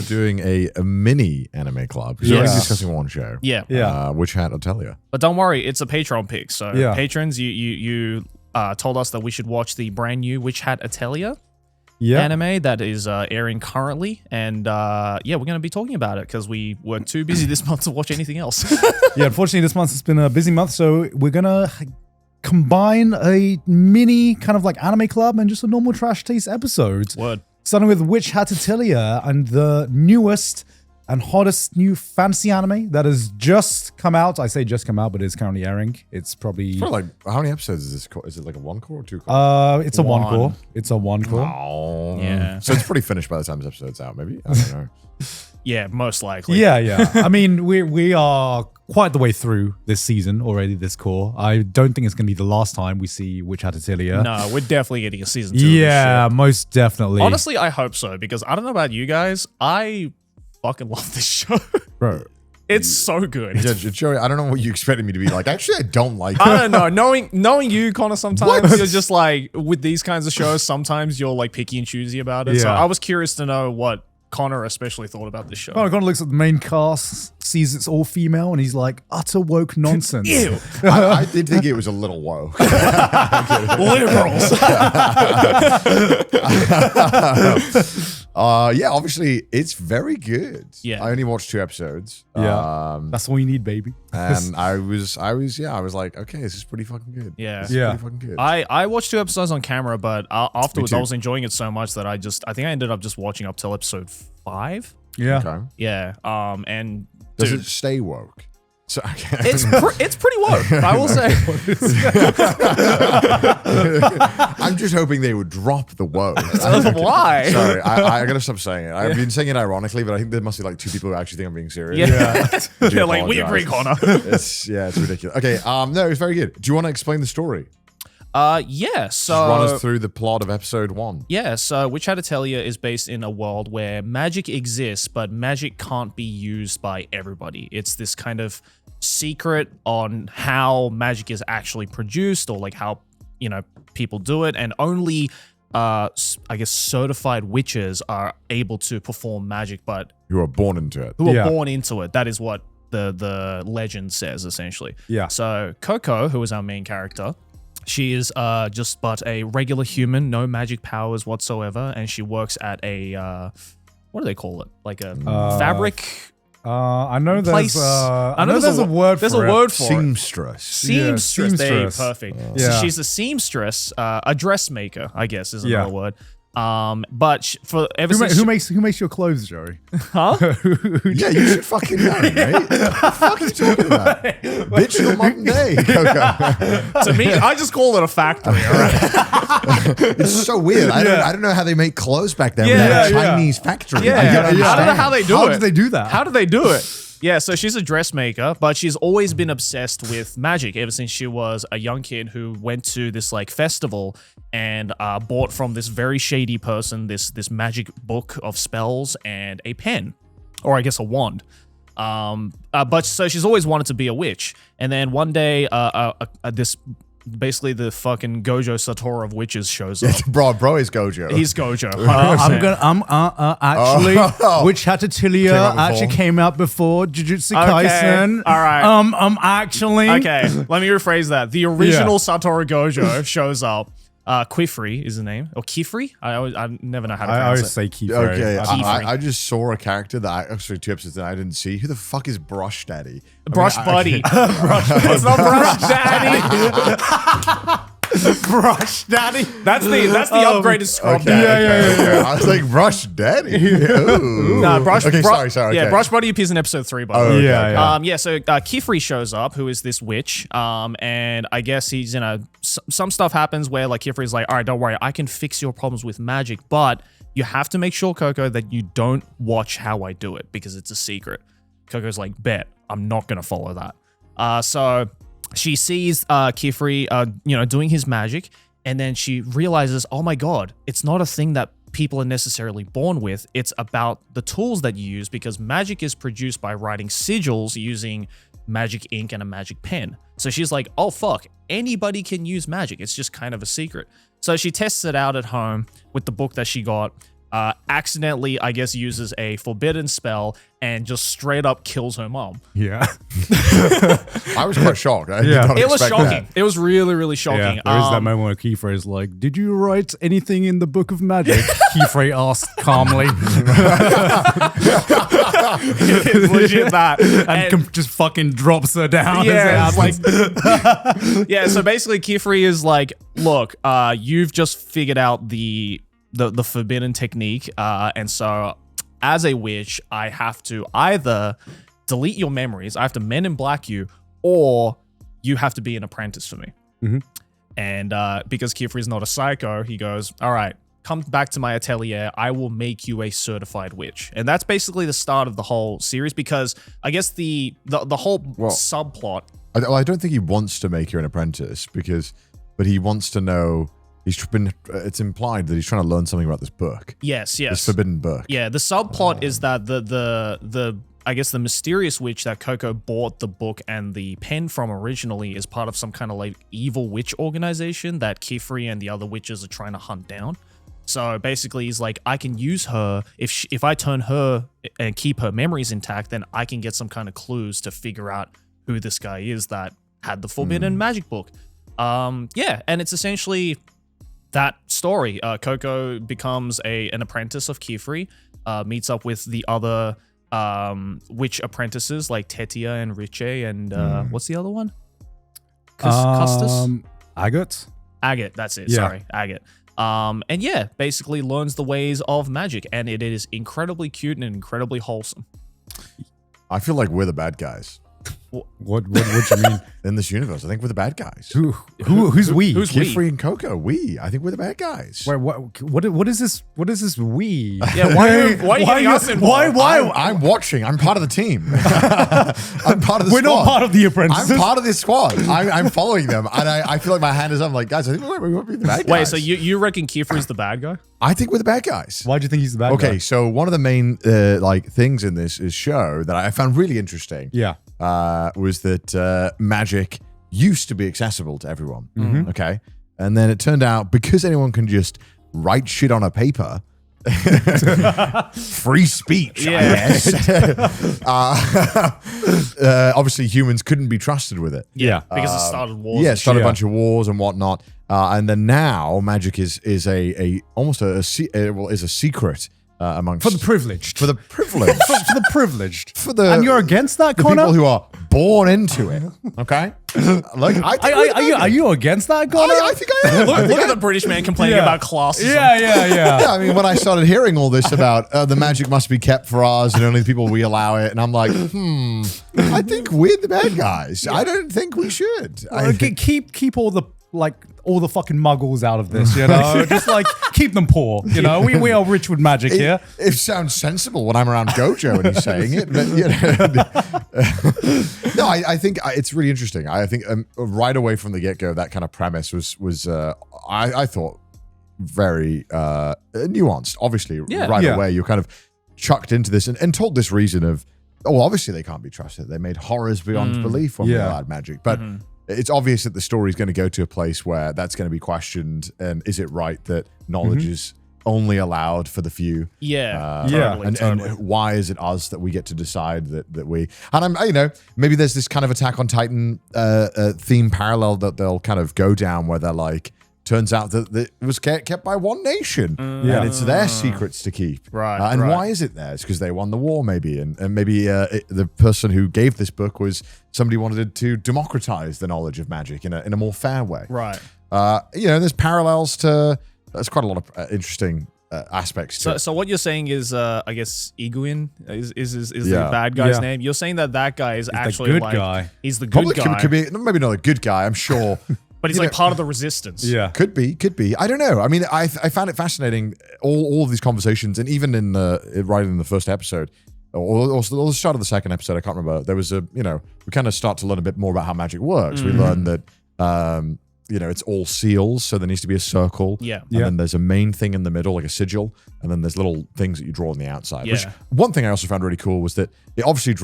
doing a mini anime club. We're only discussing one show. Yeah. Which had Atelier. But don't worry, it's a Patreon pick. So patrons, you told us that we should watch the brand new Witch Hat Atelier anime that is airing currently. And we're going to be talking about it because we were too busy this month to watch anything else. Unfortunately, this month has been a busy month. So we're going to combine a mini kind of like anime club and just a normal Trash Taste episode. Word. Starting with Witch Hat Atelier and the newest and hottest new fantasy anime that has just come out. I say just come out, but it's currently airing. It's probably like, how many episodes is this? Is it like a 1 core or 2 core? It's a 1 core. It's a 1 core. Oh. Yeah. So it's pretty finished by the time this episode's out, maybe? I don't know. Yeah, most likely. Yeah. I mean, we are quite the way through this season already, this core. I don't think it's going to be the last time we see Witch Hat Atelier. No, we're definitely getting a season 2. Yeah, most definitely. Honestly, I hope so because I don't know about you guys. I fucking love this show. Bro. It's so good. Joey, I don't know what you expected me to be like. Actually, I don't like it. I don't know. Knowing you, Connor, sometimes you're just like, with these kinds of shows, sometimes you're like picky and choosy about it. Yeah. So I was curious to know what Connor especially thought about this show. Connor looks at the main cast, sees it's all female, and he's like, utter woke nonsense. Ew. I did think it was a little woke. Liberals. Obviously, it's very good. Yeah. I only watched 2 episodes. Yeah. That's all you need, baby. And I was like, okay, this is pretty fucking good. Yeah. This is pretty fucking good. I watched 2 episodes on camera, but afterwards I was enjoying it so much that I think I ended up just watching up till episode 5. Yeah. Okay. Yeah. And Does dude, it stay woke? So, okay. it's pretty woke, I will say. I'm just hoping they would drop the woke. Why? Sorry, I gotta stop saying it. I've been saying it ironically, but I think there must be like 2 people who actually think I'm being serious. Yeah. They're like, we agree, Connor. It's ridiculous. Okay, no, it's very good. Do you want to explain the story? Yeah, so... Just run us through the plot of episode 1. Yeah, so Witch Hat Atelier is based in a world where magic exists, but magic can't be used by everybody. It's this kind of secret on how magic is actually produced or like how, people do it, and only, I guess, certified witches are able to perform magic, but... Who are born into it. Who are born into it. That is what the legend says, essentially. Yeah. So Coco, who is our main character... She is just but a regular human, no magic powers whatsoever, and she works at a what do they call it? Like a fabric. I know place. there's a word. There's for a word for Seamstress. it. Seamstress. There, perfect. Yeah. So she's a seamstress, a dressmaker, I guess is another word. But for ever since who makes your clothes, Joey? huh? Yeah, you should fucking know, mate. What the fuck are you talking about? Bitch, your mum day, Coco. To me, I just call it a factory. All right. It's so weird. I don't know how they make clothes back then. Yeah, We had a yeah. Chinese factory. Yeah, I don't I don't know understand. how they do it. How did they do that? How do they do it? Yeah, so she's a dressmaker, but she's always been obsessed with magic ever since she was a young kid who went to this like festival and bought from this very shady person this magic book of spells and a pen, or I guess a wand. But so she's always wanted to be a witch, and then one day, this basically the fucking Gojo Satoru of witches shows up. Bro is Gojo. He's Gojo. Actually, Witch Hat Atelier actually came out before Jujutsu Kaisen. All right. Actually. Okay, let me rephrase that. The original Satoru Gojo shows up. Quifri is the name, or Kifri. I never know how to I pronounce always it. say Kifri. Okay, Keyframe. I just saw a character that actually 2 episodes that I didn't see. Who the fuck is Brush Daddy? Brush Buddy. It's not Brush Daddy. Brush Daddy. That's the upgraded scrub Okay, daddy. okay. I was like, Brush Daddy? Ooh. No, Brush. Okay, sorry. Yeah, Okay. Brush Buddy appears in episode 3, by the way. Yeah. So Kifri shows up, who is this witch, and I guess he's some stuff happens where like Kifri's like, all right, don't worry, I can fix your problems with magic, but you have to make sure, Coco, that you don't watch how I do it because it's a secret. Coco's like, bet, I'm not gonna follow that. So she sees Kifri, doing his magic, and then she realizes, oh my god, it's not a thing that people are necessarily born with. It's about the tools that you use, because magic is produced by writing sigils using magic ink and a magic pen. So she's like, oh fuck, anybody can use magic. It's just kind of a secret. So she tests it out at home with the book that she got. accidentally, I guess, uses a forbidden spell and just straight up kills her mom. Yeah. I was quite shocked. I did Yeah. not It was expect shocking. that. It was really, really shocking. Yeah, there is that moment where Kiefer is like, "Did you write anything in the Book of Magic?" Kiefer asked calmly, It's legit that. and just fucking drops her down. Yeah, as it's it happens. like, yeah. So basically, Kifri is like, look, you've just figured out the forbidden technique, and so as a witch, I have to either delete your memories, I have to Men in Black you, or you have to be an apprentice for me. Mhm. And because Kifri is not a psycho, he goes, all right, come back to my atelier. I will make you a certified witch. And that's basically the start of the whole series, because I guess the whole subplot. I don't think he wants to make you an apprentice but he wants to know. It's implied that he's trying to learn something about this book. Yes. This forbidden book. Yeah, the subplot is that the I guess the mysterious witch that Coco bought the book and the pen from originally is part of some kind of like evil witch organization that Kifri and the other witches are trying to hunt down. So basically, he's like, I can use her if I turn her and keep her memories intact, then I can get some kind of clues to figure out who this guy is that had the forbidden magic book. Yeah, and it's essentially that story. Coco becomes an apprentice of Kifri, meets up with the other witch apprentices like Tetia and Riche and what's the other one? Custis? Agate? Agate, that's it. Yeah. Sorry, Agate. And yeah, basically learns the ways of magic, and it is incredibly cute and incredibly wholesome. I feel like we're the bad guys What do you mean? in this universe. I think we're the bad guys. Who's we? Who's we? Kifri and Coco. I think we're the bad guys. Wait, what is this? What is this we? Yeah, why are you getting us involved? I'm watching. I'm part of the team. I'm part of the We're squad. not part of the apprentices. I'm part of this squad. I'm following them. And I feel like my hand is up. I'm like, guys, I think we might be the bad guys. Wait, so you reckon Kifri's the bad guy? I think we're the bad guys. Why do you think he's the bad guy? Okay, so one of the main things in this show that I found really interesting was that magic used to be accessible to everyone. Okay. And then it turned out because anyone can just write shit on a paper, free speech, I guess. Obviously, humans couldn't be trusted with it. Yeah, because it started wars. Yeah, it started a bunch of wars and whatnot. And then now magic is almost a secret amongst For the privileged. for the privileged. For the privileged. For the And you're against that, the Connor? people who are born into it. Okay, like Are you against that, Connor? I think I am. I think Look I at the British man complaining Yeah. about classism. Yeah. Yeah, I mean, when I started hearing all this about the magic must be kept for us and only the people we allow it, and I'm like, I think we're the bad guys. I don't think we should. I think, Keep all the fucking muggles out of this, you know? Just like keep them poor, you know? We are rich with magic here. it sounds sensible when I'm around Gojo and he's saying it, but you know, no, I think it's really interesting. I think right away from the get-go, that kind of premise was I thought very nuanced. Obviously, right away you're kind of chucked into this and told this reason of, obviously they can't be trusted. They made horrors beyond belief when we allowed magic, but. It's obvious that the story is going to go to a place where that's going to be questioned. And is it right that knowledge is only allowed for the few? Yeah, And totally. why is it us that we get to decide that we? And I'm, maybe there's this kind of Attack on Titan theme parallel that they'll kind of go down where they're like, turns out that it was kept by one nation and it's their secrets to keep. Right, and right. why is it theirs? Because they won the war, maybe. And maybe the person who gave this book was somebody wanted to democratize the knowledge of magic in a more fair way. Right. There's parallels to, there's quite a lot of interesting aspects to it. So what you're saying is, I guess Iguin is the bad guy's name. You're saying that guy is actually good like guy. he's the good Probably guy, could be, maybe not a good guy, I'm sure. but he's like part of the resistance. Yeah. Could be. I don't know. I mean, I found it fascinating, all of these conversations, and even in right in the first episode, or the start of the second episode, I can't remember. There was we kind of start to learn a bit more about how magic works. We learn that, it's all seals, so there needs to be a circle. Yeah. And then there's a main thing in the middle, like a sigil, and then there's little things that you draw on the outside. Yeah. Which one thing I also found really cool was that it obviously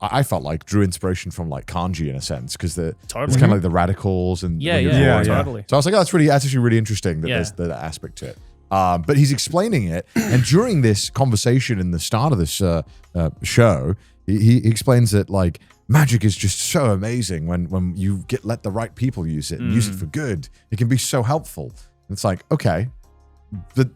I felt like drew inspiration from like kanji in a sense, because it's Totally. kind of like the radicals and when you're Yeah, drawing. totally. So I was like, that's actually really interesting that Yeah. there's that aspect to it. But he's explaining it, and during this conversation in the start of this show, he explains that like magic is just so amazing when you let the right people use it and use it for good. It can be so helpful. And it's like, okay, but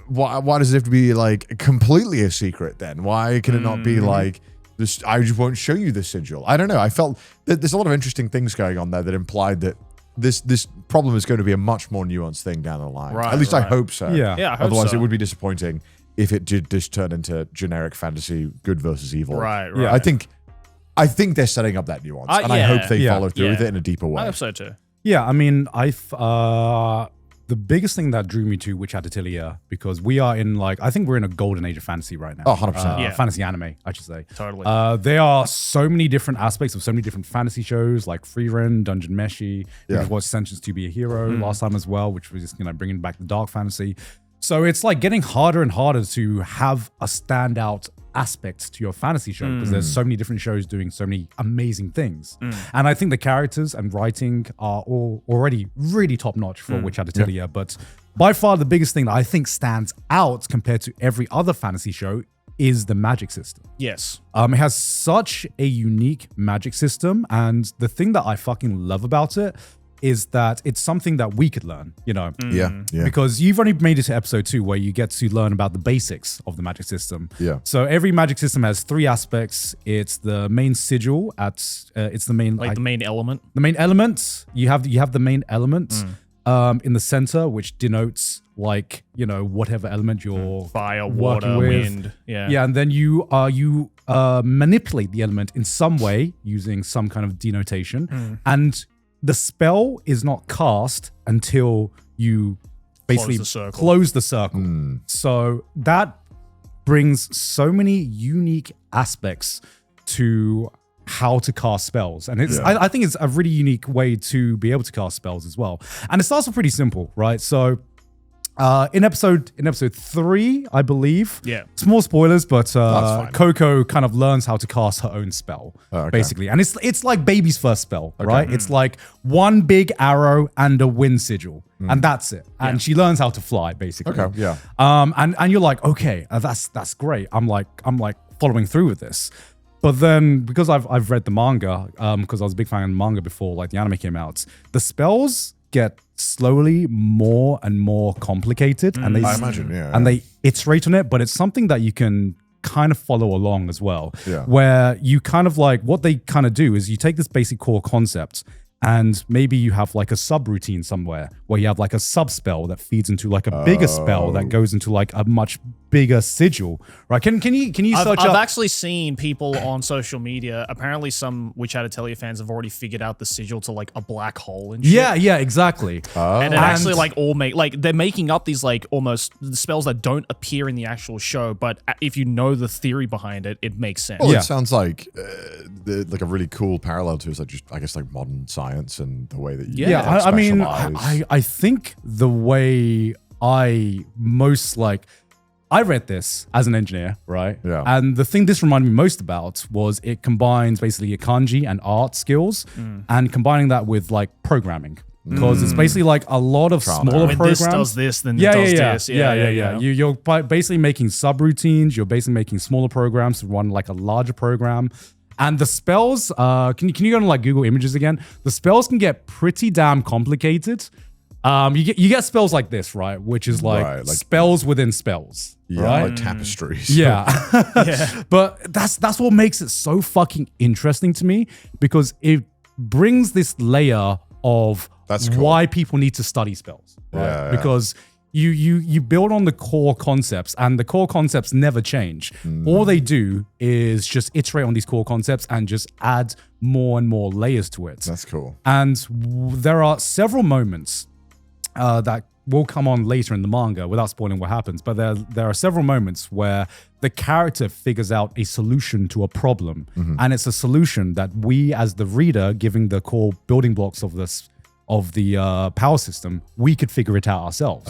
why does it have to be like completely a secret then? Why can it not be like this? I just won't show you the sigil. I don't know. I felt that there's a lot of interesting things going on there that implied that this problem is going to be a much more nuanced thing down the line. Right, At least I right. hope so. Yeah. Yeah, I hope Otherwise, so. it would be disappointing if it did just turn into generic fantasy, good versus evil. Right, right. Yeah. I think they're setting up that nuance, and I yeah. hope they Yeah. follow through with Yeah. it in a deeper way. I hope so too. Yeah, I mean, the biggest thing that drew me to Witch Hat Atelier, because we are in I think we're in a golden age of fantasy right now. Oh, 100%. Yeah. Fantasy anime, I should say. Totally. There are so many different aspects of so many different fantasy shows like Free Run, Dungeon Meshi. Yeah. We've watched Sentence to Be a Hero last time as well, which was bringing back the dark fantasy. So it's like getting harder and harder to have a standout aspect to your fantasy show because there's so many different shows doing so many amazing things. And I think the characters and writing are all already really top notch for Witch Hat Atelier. But by far the biggest thing that I think stands out compared to every other fantasy show is the magic system. Yes. It has such a unique magic system, and the thing that I fucking love about it is that it's something that we could learn, Yeah. because you've only made it to episode 2 where you get to learn about the basics of the magic system. Yeah. So every magic system has 3 aspects. It's the main sigil it's the main Like the main element. the main element. You have the main element in the center, which denotes whatever element you're Fire, working water, with. wind. Yeah. Yeah, and then you manipulate the element in some way using some kind of denotation, and the spell is not cast until you basically close the circle. So that brings so many unique aspects to how to cast spells, and I think it's a really unique way to be able to cast spells as well. And it starts off pretty simple, right? So in episode 3, I believe. Yeah. Small spoilers, but fine. Coco kind of learns how to cast her own spell, basically. And it's like baby's first spell, right? It's like one big arrow and a wind sigil, and that's it. And she learns how to fly, basically. Okay. Yeah. And you're like, okay, that's great. I'm like following through with this. But then, because I've read the manga, because I was a big fan of the manga before the anime came out, the spells get slowly more and more complicated, and I imagine, they iterate on it, but it's something that you can kind of follow along as well. Yeah. Where you kind of what they kind of do is you take this basic core concept, and maybe you have a subroutine somewhere where you have a sub spell that feeds into a bigger spell that goes into a much bigger sigil, right? Can you search I've up? actually seen people on social media. Apparently, some Witch Hat Atelier fans have already figured out the sigil to a black hole and shit. Yeah, exactly. And it actually all they're making up these almost spells that don't appear in the actual show, but if you know the theory behind it, it makes sense. Well, Yeah. it sounds like a really cool parallel to modern science and the way that you Yeah, I mean, specialize. I think the way I most I read this as an engineer, right? Yeah. And the thing this reminded me most about was it combines basically your kanji and art skills, and combining that with programming. Because it's basically a lot of smaller when programs. this does this, then it does this. Yeah. You're basically making subroutines. You're basically making smaller programs to run a larger program. And the spells, can you go to Google Images again? The spells can get pretty damn complicated. You get spells like this, right? Which is spells within spells, right? like tapestries. Yeah. But that's what makes it so fucking interesting to me, because it brings this layer of That's cool. why people need to study spells, right? Yeah. Because you build on the core concepts, and the core concepts never change. All they do is just iterate on these core concepts and just add more and more layers to it. That's cool. And there are several moments that will come on later in the manga without spoiling what happens, but there are several moments where the character figures out a solution to a problem, and it's a solution that we as the reader, giving the core building blocks of the power system, we could figure it out ourselves,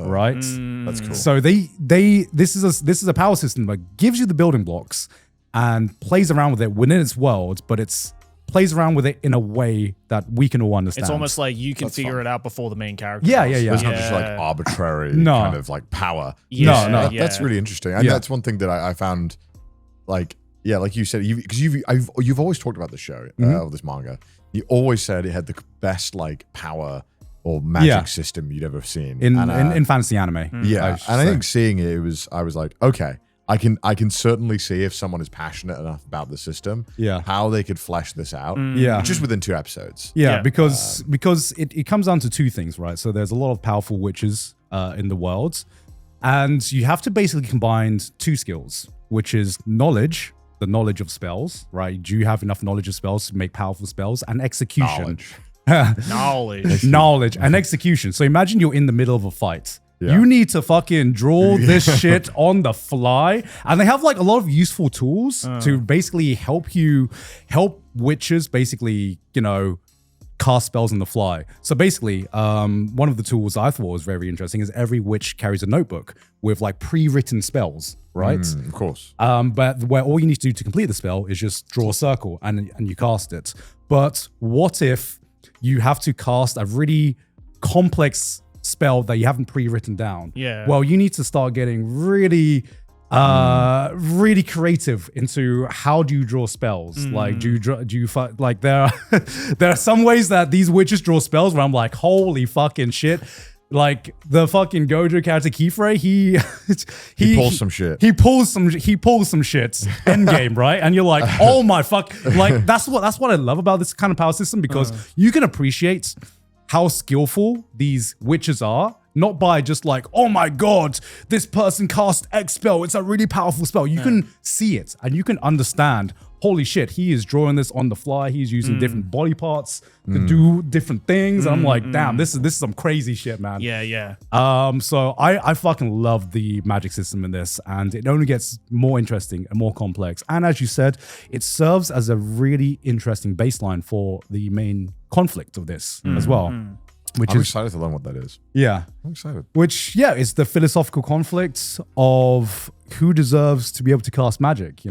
right? That's cool. So this is a power system that gives you the building blocks and plays around with it within its world, but it's plays around with it in a way that we can all understand. It's almost like you can figure it out before the main character. Yeah. It's not just like arbitrary No. kind of like power. Yeah. No. That's really interesting. And that's one thing that I found, like you said, because you've always talked about the show, or this manga. You always said it had the best like power or magic system you'd ever seen in fantasy anime. Yeah, and I think seeing it was I was like, okay, I can certainly see if someone is passionate enough about the system, how they could flesh this out, just within 2 episodes. Because it comes down to 2 things, right? So there's a lot of powerful witches in the world, and you have to basically combine 2 skills, which is knowledge. The knowledge of spells, right? Do you have enough knowledge of spells to make powerful spells? And execution. Knowledge and execution. So imagine you're in the middle of a fight. You need to fucking draw this shit on the fly. And they have like a lot of useful tools to basically help witches basically, cast spells on the fly. So basically, one of the tools I thought was very interesting is every witch carries a notebook with like pre-written spells, right? Of course. But where all you need to do to complete the spell is just draw a circle and you cast it. But what if you have to cast a really complex spell that you haven't pre-written down? Yeah. Well, you need to start getting really creative into how do you draw spells? Like, there are some ways that these witches draw spells where I'm like, holy fucking shit. Like the fucking Gojo character Kifre, he pulls some shit. He pulls some shit. Endgame, right? And you're like, oh my fuck. Like that's what I love about this kind of power system, because you can appreciate how skillful these witches are. Not by just like, oh my god, this person cast X spell. It's a really powerful spell. You can see it and you can understand, holy shit, he is drawing this on the fly. He's using different body parts to do different things. And I'm like, damn, this is some crazy shit, man. Yeah. So I fucking love the magic system in this, and it only gets more interesting and more complex. And as you said, it serves as a really interesting baseline for the main conflict of this as well. I'm excited to learn what that is. Yeah. I'm excited. Which, is the philosophical conflict of who deserves to be able to cast magic,